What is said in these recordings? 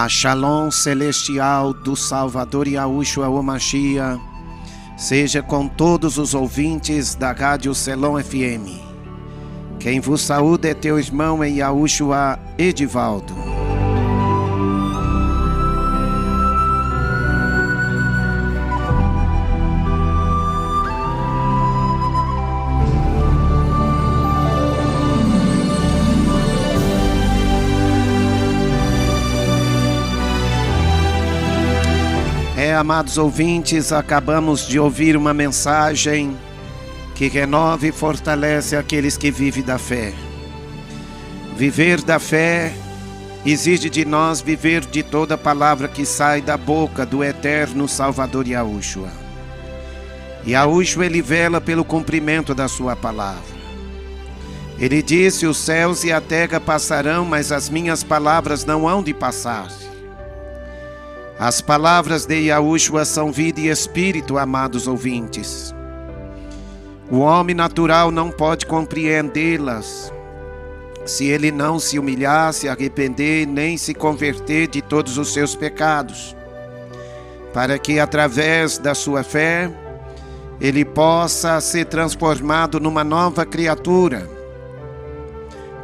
A Shalom celestial do Salvador Yahushua HaMashiach seja com todos os ouvintes da Rádio Selom FM. Quem vos saúda é teu irmão em Yahushua, Edivaldo. Amados ouvintes, acabamos de ouvir uma mensagem que renova e fortalece aqueles que vivem da fé. Viver da fé exige de nós viver de toda palavra que sai da boca do eterno Salvador Yahushua. Yahushua, ele vela pelo cumprimento da sua palavra. Ele disse: os céus e a terra passarão, mas as minhas palavras não hão de passar. As palavras de Yahushua são vida e espírito, amados ouvintes. O homem natural não pode compreendê-las se ele não se humilhar, se arrepender, nem se converter de todos os seus pecados, para que através da sua fé ele possa ser transformado numa nova criatura.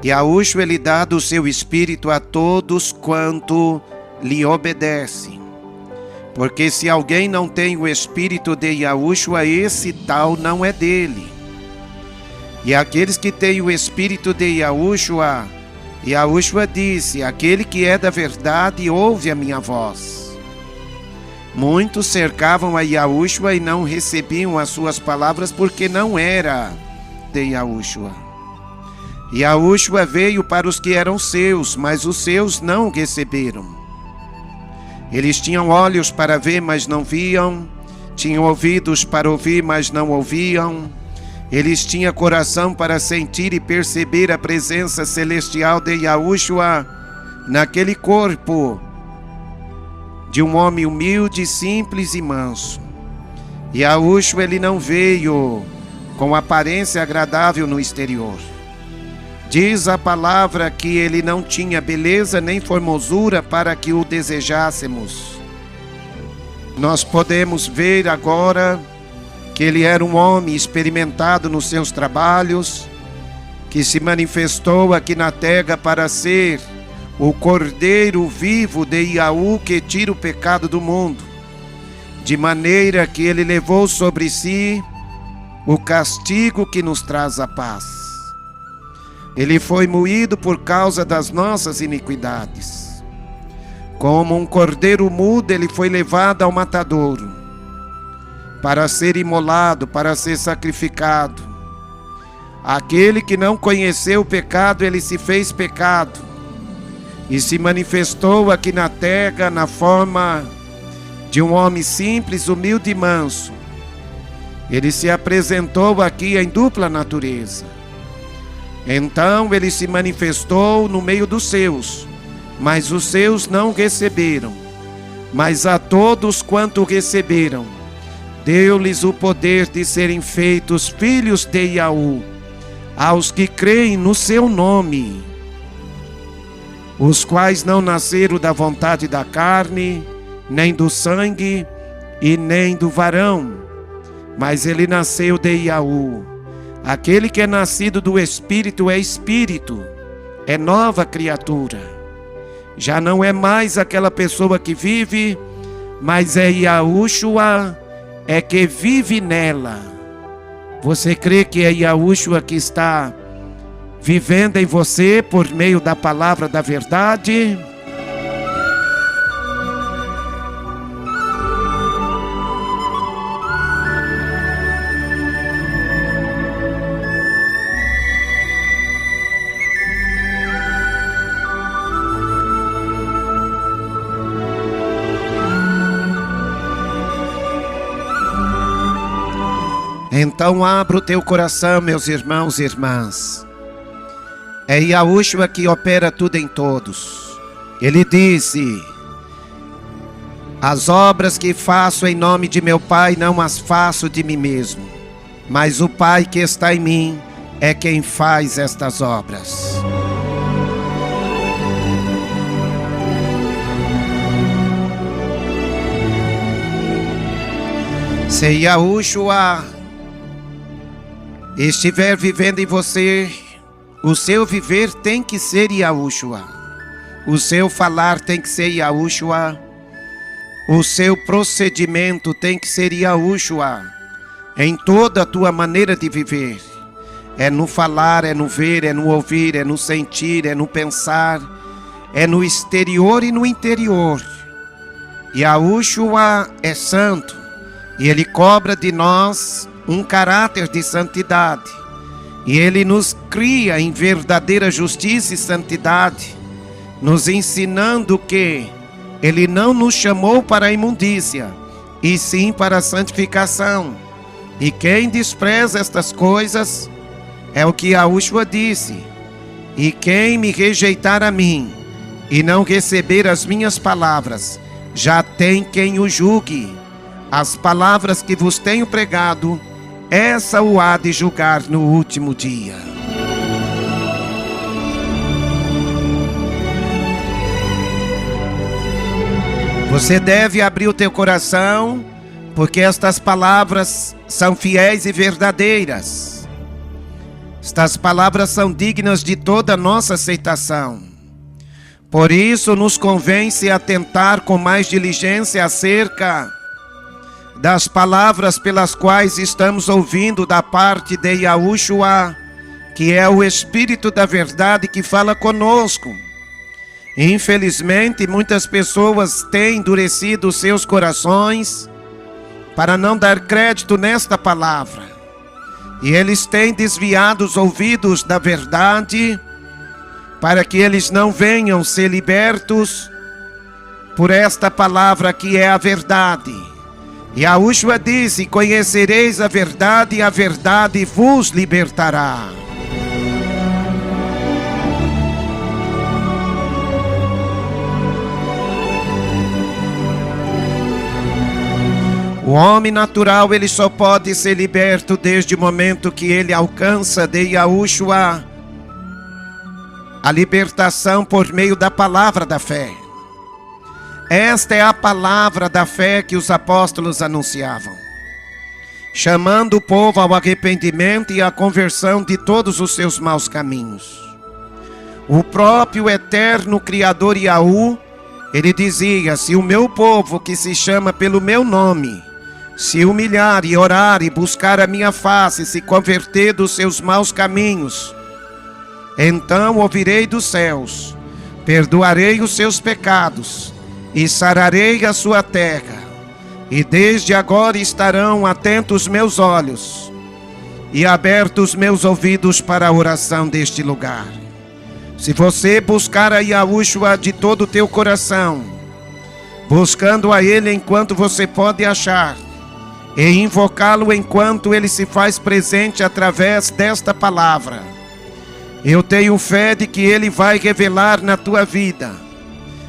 Yahushua, ele dá do seu espírito a todos quanto lhe obedecem. Porque se alguém não tem o espírito de Yahushua, esse tal não é dele. E aqueles que têm o espírito de Yahushua, Yahushua disse: aquele que é da verdade ouve a minha voz. Muitos cercavam a Yahushua e não recebiam as suas palavras porque não era de Yahushua. Yahushua veio para os que eram seus, mas os seus não o receberam. Eles tinham olhos para ver, mas não viam. Tinham ouvidos para ouvir, mas não ouviam. Eles tinham coração para sentir e perceber a presença celestial de Yahushua naquele corpo de um homem humilde, simples e manso. Yahushua, ele não veio com aparência agradável no exterior. Diz a palavra que ele não tinha beleza nem formosura para que o desejássemos. Nós podemos ver agora que ele era um homem experimentado nos seus trabalhos, que se manifestou aqui na terra para ser o Cordeiro vivo de Yahu que tira o pecado do mundo, de maneira que ele levou sobre si o castigo que nos traz a paz. Ele foi moído por causa das nossas iniquidades. Como um cordeiro mudo, ele foi levado ao matadouro, para ser imolado, para ser sacrificado. Aquele que não conheceu o pecado, ele se fez pecado, e se manifestou aqui na terra na forma de um homem simples, humilde e manso. Ele se apresentou aqui em dupla natureza. Então ele se manifestou no meio dos seus, mas os seus não receberam. Mas a todos quanto receberam, deu-lhes o poder de serem feitos filhos de Yahu, aos que creem no seu nome, os quais não nasceram da vontade da carne, nem do sangue, e nem do varão, mas ele nasceu de Yahu. Aquele que é nascido do Espírito é Espírito, é nova criatura. Já não é mais aquela pessoa que vive, mas é Yahushua, é que vive nela. Você crê que é Yahushua que está vivendo em você por meio da palavra da verdade? Então abra o teu coração, meus irmãos e irmãs. É Yahushua que opera tudo em todos. Ele disse: as obras que faço em nome de meu Pai não as faço de mim mesmo, mas o Pai que está em mim é quem faz estas obras. Se Yahushua estiver vivendo em você, o seu viver tem que ser Yahushua. O seu falar tem que ser Yahushua. O seu procedimento tem que ser Yahushua. Em toda a tua maneira de viver. É no falar, é no ver, é no ouvir, é no sentir, é no pensar. É no exterior e no interior. Yahushua é santo. E Ele cobra de nós um caráter de santidade. E Ele nos cria em verdadeira justiça e santidade, nos ensinando que Ele não nos chamou para a imundícia, e sim para a santificação. E quem despreza estas coisas, é o que Yahushua disse: e quem me rejeitar a mim, e não receber as minhas palavras, já tem quem o julgue. As palavras que vos tenho pregado, essa o há de julgar no último dia. Você deve abrir o teu coração, porque estas palavras são fiéis e verdadeiras. Estas palavras são dignas de toda a nossa aceitação. Por isso nos convém se atentar com mais diligência acerca das palavras pelas quais estamos ouvindo da parte de Yahushua, que é o Espírito da verdade que fala conosco. Infelizmente, muitas pessoas têm endurecido seus corações para não dar crédito nesta palavra. E eles têm desviado os ouvidos da verdade para que eles não venham ser libertos por esta palavra que é a verdade. Yahushua disse: conhecereis a verdade e a verdade vos libertará. O homem natural, ele só pode ser liberto desde o momento que ele alcança de Yahushua a libertação por meio da palavra da fé. Esta é a palavra da fé que os apóstolos anunciavam, chamando o povo ao arrependimento e à conversão de todos os seus maus caminhos. O próprio eterno Criador Yahu, ele dizia: se o meu povo, que se chama pelo meu nome, se humilhar e orar e buscar a minha face, se converter dos seus maus caminhos, então ouvirei dos céus, perdoarei os seus pecados e sararei a sua terra. E desde agora estarão atentos meus olhos e abertos meus ouvidos para a oração deste lugar. Se você buscar a Yahushua de todo o teu coração, buscando a Ele enquanto você pode achar, e invocá-lo enquanto Ele se faz presente através desta palavra, eu tenho fé de que Ele vai revelar na tua vida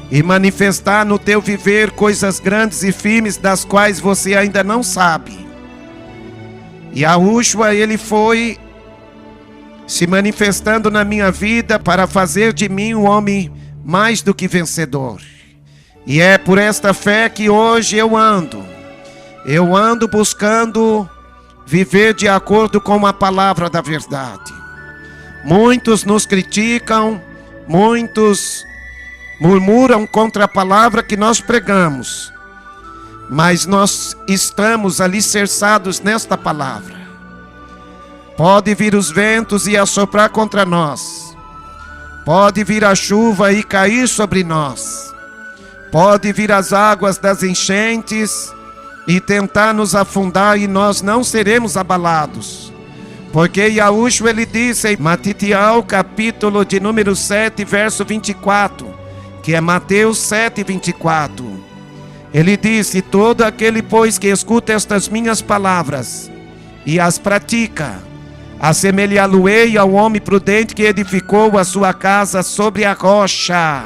e manifestar no teu viver coisas grandes e firmes das quais você ainda não sabe. Yahushua, Ele foi se manifestando na minha vida para fazer de mim um homem mais do que vencedor. E é por esta fé que hoje eu ando buscando viver de acordo com a palavra da verdade. Muitos nos criticam, muitos murmuram contra a palavra que nós pregamos, mas nós estamos alicerçados nesta palavra. Pode vir os ventos e assoprar contra nós, pode vir a chuva e cair sobre nós, pode vir as águas das enchentes e tentar nos afundar, e nós não seremos abalados, porque Yahushua, ele disse em Matitial, capítulo de número 7, verso 24, que é Mateus 7, 24, ele disse: todo aquele, pois, que escuta estas minhas palavras e as pratica, assemelhá-lo-ei ao homem prudente que edificou a sua casa sobre a rocha.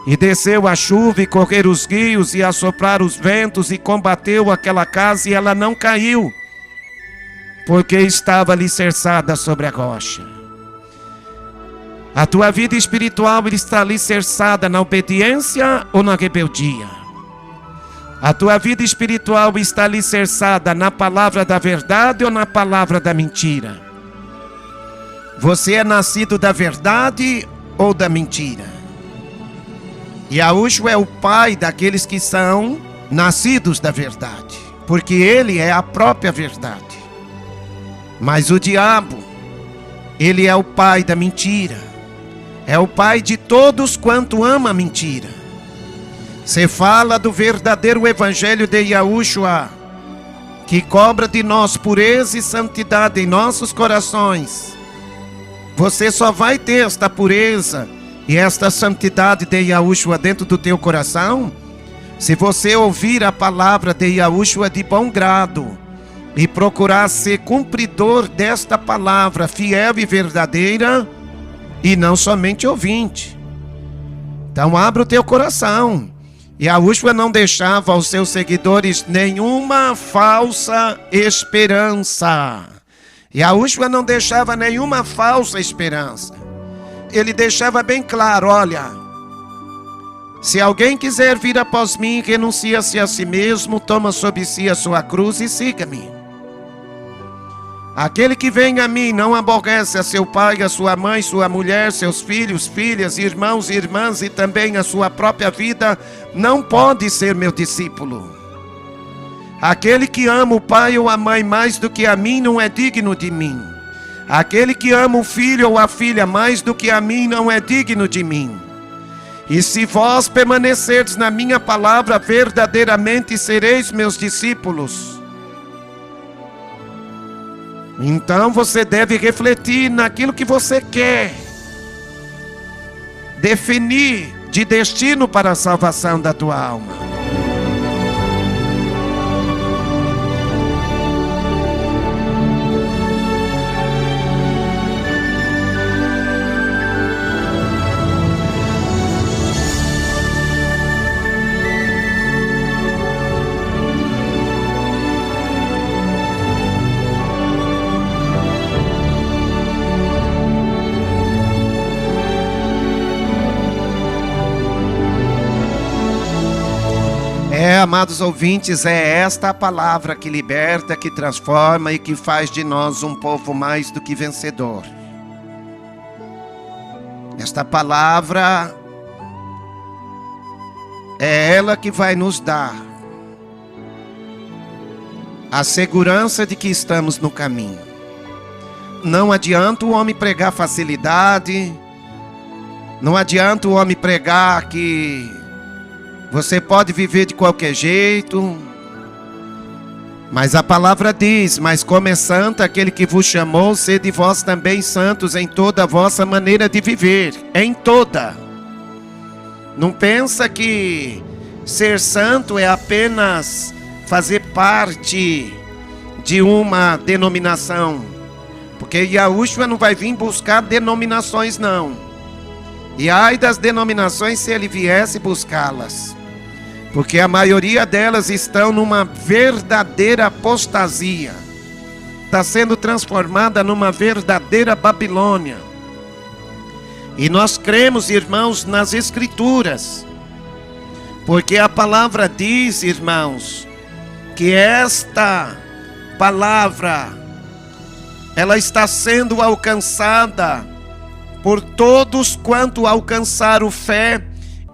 E desceu a chuva, e correram os rios, e assopraram os ventos, e combateu aquela casa, e ela não caiu, porque estava alicerçada sobre a rocha. A tua vida espiritual está alicerçada na obediência ou na rebeldia? A tua vida espiritual está alicerçada na palavra da verdade ou na palavra da mentira? Você é nascido da verdade ou da mentira? Yahushua é o pai daqueles que são nascidos da verdade, porque ele é a própria verdade. Mas o diabo, ele é o pai da mentira, é o pai de todos quanto ama a mentira. Você fala do verdadeiro evangelho de Yahushua, que cobra de nós pureza e santidade em nossos corações. Você só vai ter esta pureza e esta santidade de Yahushua dentro do teu coração se você ouvir a palavra de Yahushua de bom grado e procurar ser cumpridor desta palavra fiel e verdadeira e não somente ouvinte. Então abra o teu coração. Yahushua não deixava aos seus seguidores nenhuma falsa esperança. Yahushua não deixava nenhuma falsa esperança. Ele deixava bem claro, olha, se alguém quiser vir após mim, renuncia-se a si mesmo, toma sobre si a sua cruz e siga-me. Aquele que vem a mim não aborrece a seu pai, a sua mãe, sua mulher, seus filhos, filhas, irmãos e irmãs e também a sua própria vida, não pode ser meu discípulo. Aquele que ama o pai ou a mãe mais do que a mim não é digno de mim. Aquele que ama o filho ou a filha mais do que a mim não é digno de mim. E se vós permanecerdes na minha palavra, verdadeiramente sereis meus discípulos. Então você deve refletir naquilo que você quer, definir de destino para a salvação da tua alma. Amados ouvintes, é esta a palavra que liberta, que transforma e que faz de nós um povo mais do que vencedor. Esta palavra é ela que vai nos dar a segurança de que estamos no caminho. Não adianta o homem pregar facilidade, não adianta o homem pregar que você pode viver de qualquer jeito, mas a palavra diz, mas como é santo aquele que vos chamou, sede vós também santos em toda a vossa maneira de viver, em toda. Não pensa que ser santo é apenas fazer parte de uma denominação, porque Yahushua não vai vir buscar denominações não, e ai das denominações se ele viesse buscá-las. Porque a maioria delas estão numa verdadeira apostasia. Está sendo transformada numa verdadeira Babilônia. E nós cremos, irmãos, nas Escrituras. Porque a palavra diz, irmãos, que esta palavra, ela está sendo alcançada por todos quanto alcançaram fé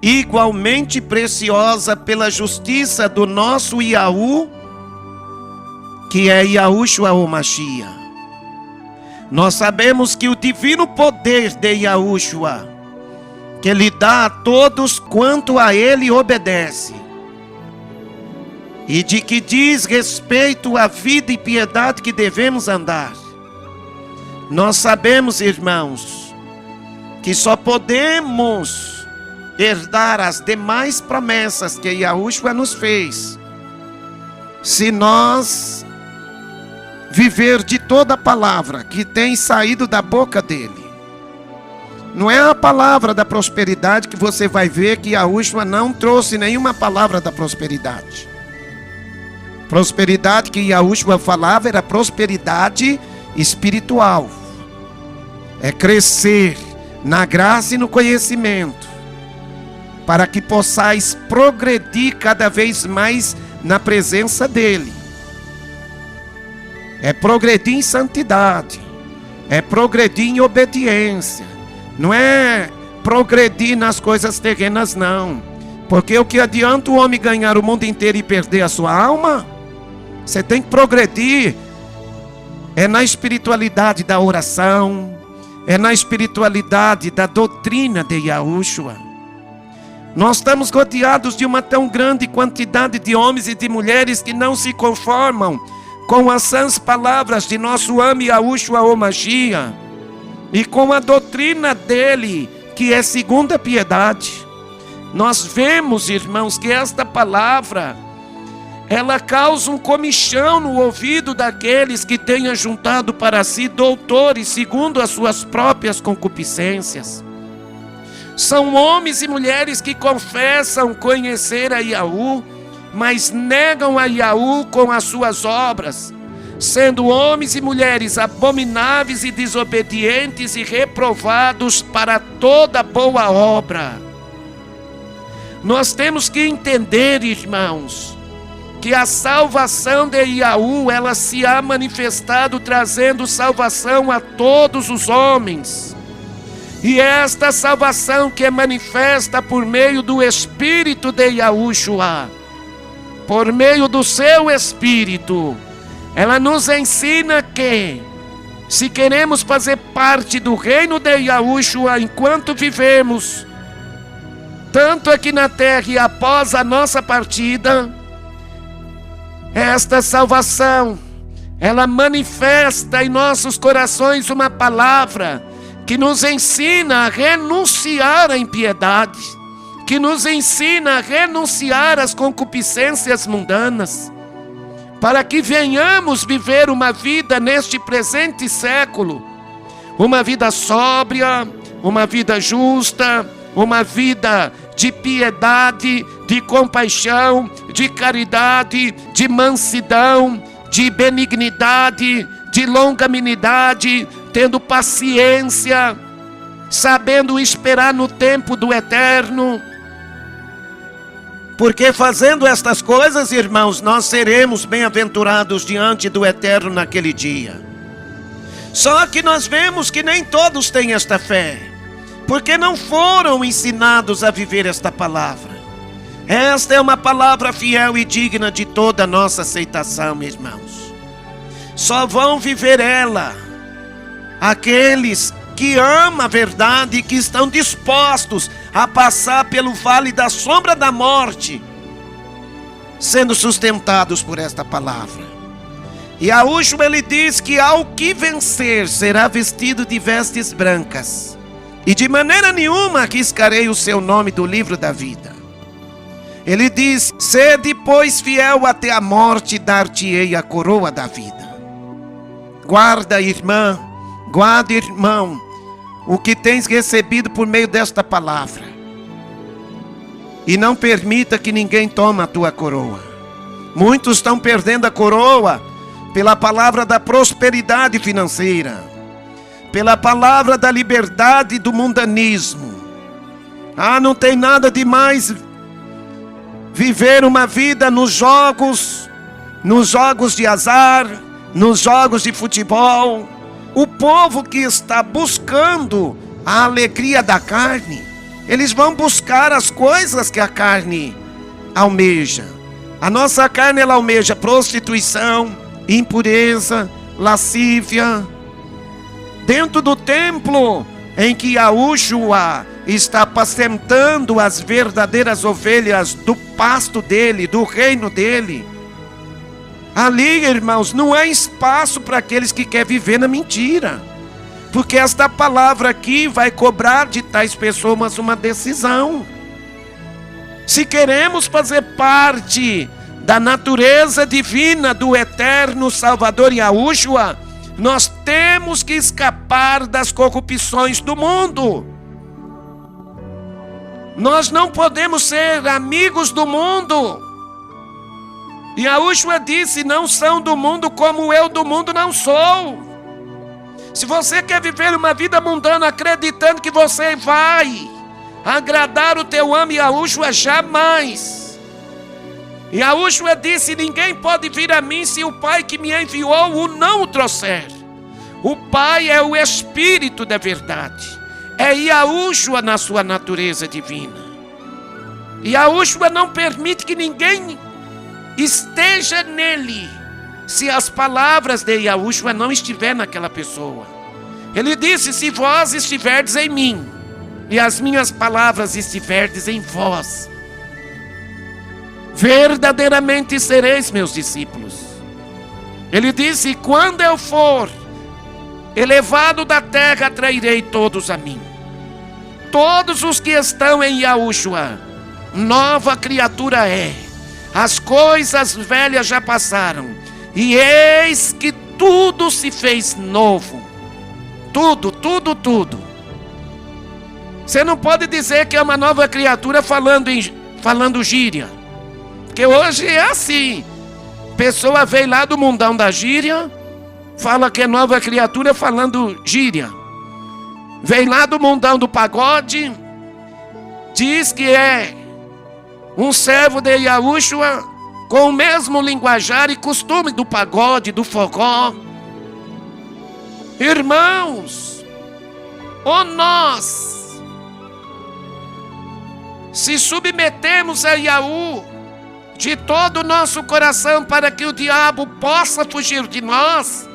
igualmente preciosa pela justiça do nosso Yahu, que é Yahushua o Mashiach. Nós sabemos que o divino poder de Yahushua, que ele dá a todos quanto a ele obedece, e de que diz respeito à vida e piedade que devemos andar. Nós sabemos, irmãos, que só podemos herdar as demais promessas que Yahushua nos fez se nós viver de toda a palavra que tem saído da boca dele. Não é a palavra da prosperidade que você vai ver que Yahushua não trouxe nenhuma palavra da prosperidade. Prosperidade que Yahushua falava era prosperidade espiritual. É crescer na graça e no conhecimento. para que possais progredir cada vez mais na presença dele. É progredir em santidade, é progredir em obediência, não é progredir nas coisas terrenas, não. Porque o que adianta o homem ganhar o mundo inteiro e perder a sua alma? Você tem que progredir na espiritualidade da oração, na espiritualidade da doutrina de Yahushua. Nós estamos rodeados de uma tão grande quantidade de homens e de mulheres que não se conformam com as sãs palavras de nosso amo Yahushua o Mashiach e com a doutrina dele, que é segundo a piedade. Nós vemos, irmãos, que esta palavra, ela causa um comichão no ouvido daqueles que têm ajuntado para si doutores segundo as suas próprias concupiscências. São homens e mulheres que confessam conhecer a Yahu, mas negam a Yahu com as suas obras, sendo homens e mulheres abomináveis e desobedientes e reprovados para toda boa obra. Nós temos que entender, irmãos, que a salvação de Yahu, ela se há manifestado trazendo salvação a todos os homens. E esta salvação que é manifesta por meio do Espírito de Yahushua, por meio do seu Espírito, ela nos ensina que, se queremos fazer parte do reino de Yahushua enquanto vivemos, tanto aqui na terra e após a nossa partida, esta salvação, ela manifesta em nossos corações uma palavra que nos ensina a renunciar à impiedade, que nos ensina a renunciar às concupiscências mundanas, para que venhamos viver uma vida neste presente século, uma vida sóbria, uma vida justa, uma vida de piedade, de compaixão, de caridade, de mansidão, de benignidade, de longanimidade, tendo paciência, sabendo esperar no tempo do eterno. Porque fazendo estas coisas, irmãos, nós seremos bem-aventurados diante do eterno naquele dia. Só que nós vemos que nem todos têm esta fé, porque não foram ensinados a viver esta palavra. Esta é uma palavra fiel e digna de toda a nossa aceitação, irmãos. Só vão viver ela aqueles que amam a verdade e que estão dispostos a passar pelo vale da sombra da morte, sendo sustentados por esta palavra. E Yahushua, ele diz que ao que vencer será vestido de vestes brancas, e de maneira nenhuma arriscarei o seu nome do livro da vida. Ele diz: sede, pois, fiel até a morte, dar-te-ei a coroa da vida. Guarda, irmã, guarda, irmão, o que tens recebido por meio desta palavra, e não permita que ninguém tome a tua coroa. Muitos estão perdendo a coroa pela palavra da prosperidade financeira, pela palavra da liberdade do mundanismo. Não tem nada de mais viver uma vida nos jogos de azar, nos jogos de futebol. O povo que está buscando a alegria da carne, eles vão buscar as coisas que a carne almeja. A nossa carne, ela almeja prostituição, impureza, lascívia. Dentro do templo em que Yahushua está apacentando as verdadeiras ovelhas do pasto dele, do reino dele, ali, irmãos, não há espaço para aqueles que querem viver na mentira. Porque esta palavra aqui vai cobrar de tais pessoas uma decisão. Se queremos fazer parte da natureza divina do eterno Salvador Yahushua, nós temos que escapar das corrupções do mundo. Nós não podemos ser amigos do mundo. E Yahushua disse: não são do mundo como eu do mundo não sou. Se você quer viver uma vida mundana acreditando que você vai agradar o teu amo Yahushua jamais. Yahushua disse: ninguém pode vir a mim se o Pai que me enviou o não o trouxer. O Pai é o Espírito da verdade. É Yahushua na sua natureza divina. Yahushua não permite que ninguém esteja nele se as palavras de Yahushua não estiver naquela pessoa. Ele disse: se vós estiverdes em mim e as minhas palavras estiverdes em vós, verdadeiramente sereis meus discípulos. Ele disse: quando eu for elevado da terra, atrairei todos a mim. Todos os que estão em Yahushua, nova criatura é. As coisas velhas já passaram, e eis que tudo se fez novo. Tudo, tudo, tudo. Você não pode dizer que é uma nova criatura falando gíria. Porque hoje é assim. Pessoa veio lá do mundão da gíria, fala que é nova criatura falando gíria. Vem lá do mundão do pagode, diz que é um servo de Yahushua com o mesmo linguajar e costume do pagode, do forró. Irmãos, ou nós se submetemos a Yahu de todo o nosso coração para que o diabo possa fugir de nós,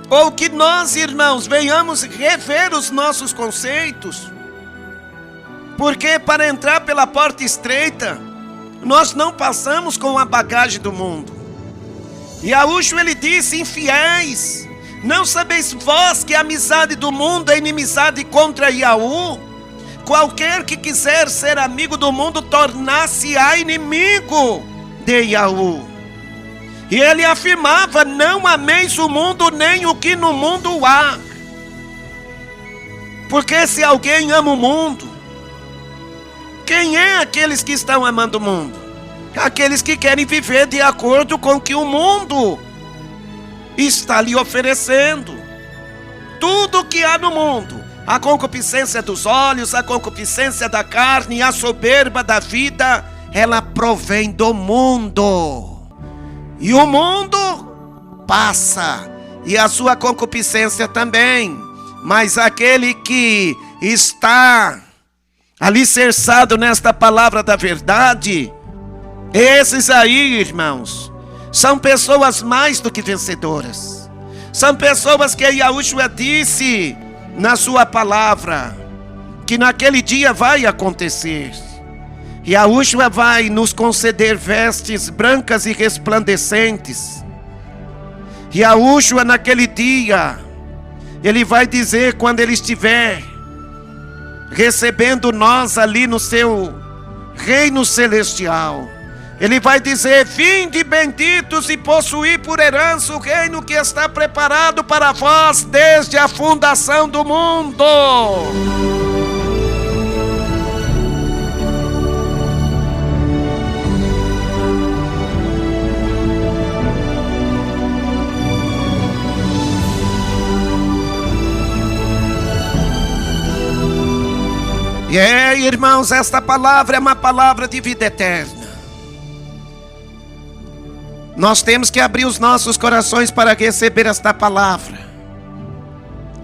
ou que nós, irmãos, venhamos rever os nossos conceitos, porque para entrar pela porta estreita, nós não passamos com a bagagem do mundo. E Yahushua, ele disse: infiéis, não sabeis vós que a amizade do mundo é inimizade contra Yahu? Qualquer que quiser ser amigo do mundo, tornar-se-á inimigo de Yahu. E ele afirmava: não ameis o mundo nem o que no mundo há. Porque se alguém ama o mundo, quem é aqueles que estão amando o mundo? Aqueles que querem viver de acordo com o que o mundo está lhe oferecendo. Tudo que há no mundo, a concupiscência dos olhos, a concupiscência da carne, a soberba da vida, ela provém do mundo. E o mundo passa, e a sua concupiscência também. Mas aquele que está alicerçado nesta palavra da verdade, esses aí, irmãos, são pessoas mais do que vencedoras. São pessoas que Yahushua disse na sua palavra que naquele dia vai acontecer. Yahushua vai nos conceder vestes brancas e resplandecentes. Yahushua naquele dia, ele vai dizer, quando ele estiver recebendo nós ali no seu reino celestial, ele vai dizer: vinde benditos e possuí por herança o reino que está preparado para vós desde a fundação do mundo. E irmãos, esta palavra é uma palavra de vida eterna. Nós temos que abrir os nossos corações para receber esta palavra.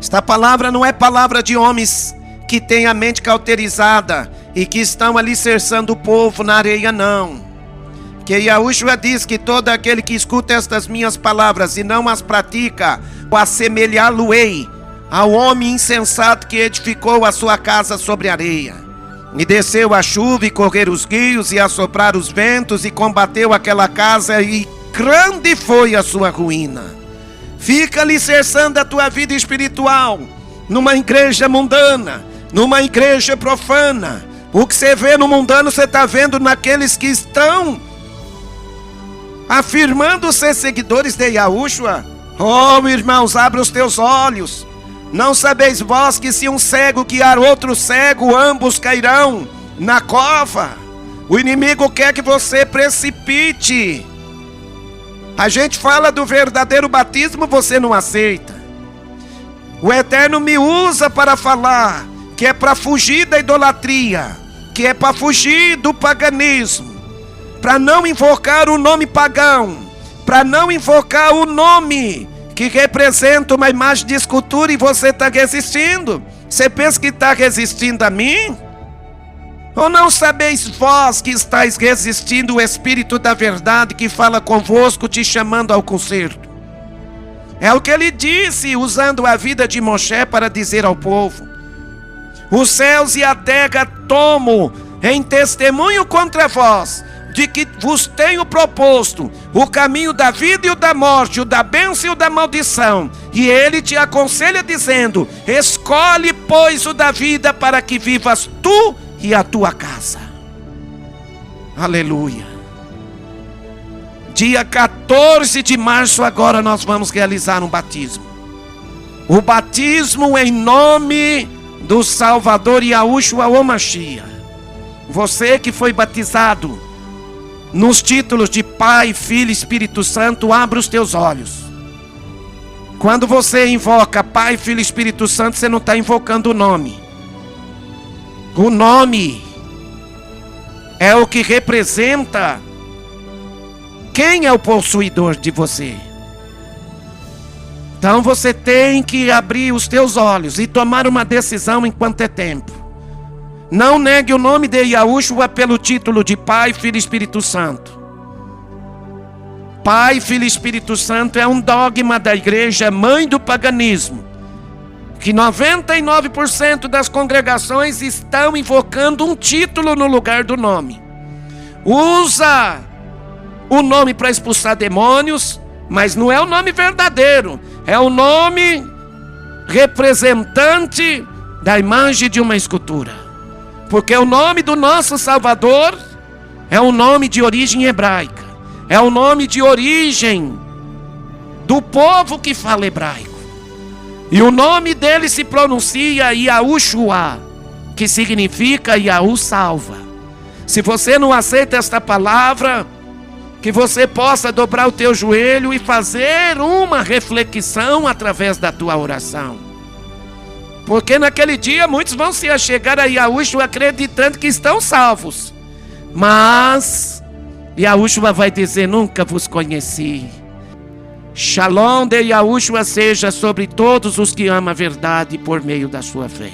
Esta palavra não é palavra de homens que têm a mente cauterizada e que estão alicerçando o povo na areia, não. Que Yahushua diz que todo aquele que escuta estas minhas palavras e não as pratica, o assemelhá-lo-ei ao homem insensato que edificou a sua casa sobre areia. E desceu a chuva e correram os rios e assopraram os ventos e combateu aquela casa, e grande foi a sua ruína. Fica alicerçando a tua vida espiritual numa igreja mundana, numa igreja profana. O que você vê no mundano, você está vendo naqueles que estão afirmando ser seguidores de Yahushua. Oh, irmãos, abre os teus olhos. Não sabeis vós que se um cego guiar outro cego, ambos cairão na cova? O inimigo quer que você precipite. A gente fala do verdadeiro batismo, você não aceita. O Eterno me usa para falar que é para fugir da idolatria, que é para fugir do paganismo, para não invocar o nome pagão, para não invocar o nome que representa uma imagem de escultura, e você está resistindo. Você pensa que está resistindo a mim? Ou não sabeis vós que estáis resistindo o Espírito da verdade que fala convosco, te chamando ao conserto? É o que ele disse, usando a vida de Moshe para dizer ao povo: os céus e a terra tomo em testemunho contra vós, de que vos tenho proposto o caminho da vida e o da morte, o da bênção e o da maldição. E ele te aconselha dizendo: escolhe, pois, o da vida, para que vivas tu e a tua casa. Aleluia. Dia 14 de março agora nós vamos realizar um batismo. O batismo em nome do Salvador Yahushua HaMashiach. Você que foi batizado nos títulos de Pai, Filho e Espírito Santo, abra os teus olhos. Quando você invoca Pai, Filho e Espírito Santo, você não está invocando o nome. O nome é o que representa quem é o possuidor de você. Então você tem que abrir os teus olhos e tomar uma decisão enquanto é tempo. Não negue o nome de Yahushua pelo título de Pai, Filho e Espírito Santo. Pai, Filho e Espírito Santo é um dogma da igreja mãe do paganismo, que 99% das congregações estão invocando um título no lugar do nome. Usa o nome para expulsar demônios, mas não é o nome verdadeiro, é o nome representante da imagem de uma escultura. Porque o nome do nosso Salvador é um nome de origem hebraica, é o nome de origem do povo que fala hebraico. E o nome dele se pronuncia Yahushua, que significa Yahu salva. Se você não aceita esta palavra, que você possa dobrar o teu joelho e fazer uma reflexão através da tua oração. Porque naquele dia muitos vão se achegar a Yahushua acreditando que estão salvos. Mas Yahushua vai dizer: nunca vos conheci. Shalom de Yahushua seja sobre todos os que amam a verdade por meio da sua fé.